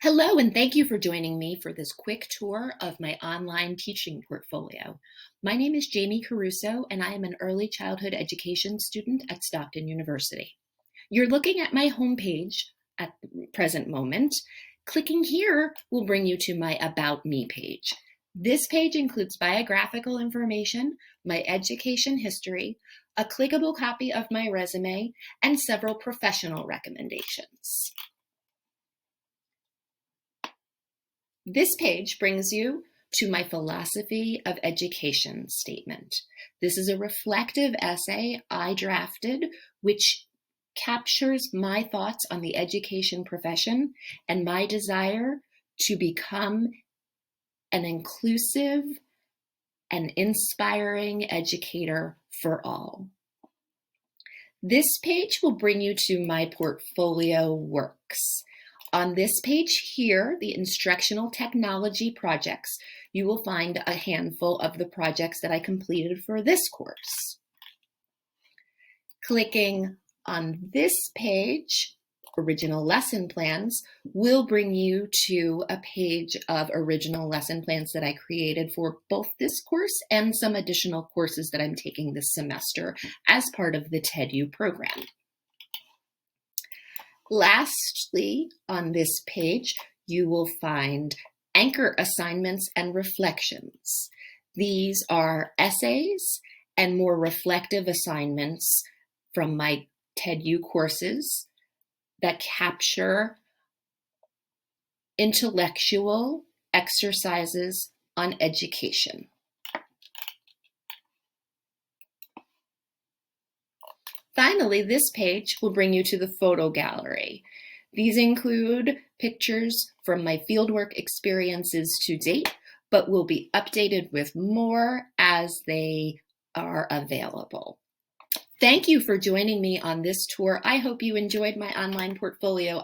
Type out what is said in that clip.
Hello, and thank you for joining me for this quick tour of my online teaching portfolio. My name is JCaruso, and I am an early childhood education student at Stockton University. You're looking at my homepage at the present moment. Clicking here will bring you to my About Me page. This page includes biographical information, my education history, a clickable copy of my resume, and several professional recommendations. This page brings you to my philosophy of education statement. This is a reflective essay I drafted, which captures my thoughts on the education profession and my desire to become an inclusive and inspiring educator for all. This page will bring you to my portfolio works. On this page here, the instructional technology projects, you will find a handful of the projects that I completed for this course. Clicking on this page, original lesson plans, will bring you to a page of original lesson plans that I created for both this course and some additional courses that I'm taking this semester as part of the TEDU program. Lastly, on this page, you will find anchor assignments and reflections. These are essays and more reflective assignments from my TEDU courses that capture intellectual exercises on education. Finally, this page will bring you to the photo gallery. These include pictures from my fieldwork experiences to date, but will be updated with more as they are available. Thank you for joining me on this tour. I hope you enjoyed my online portfolio.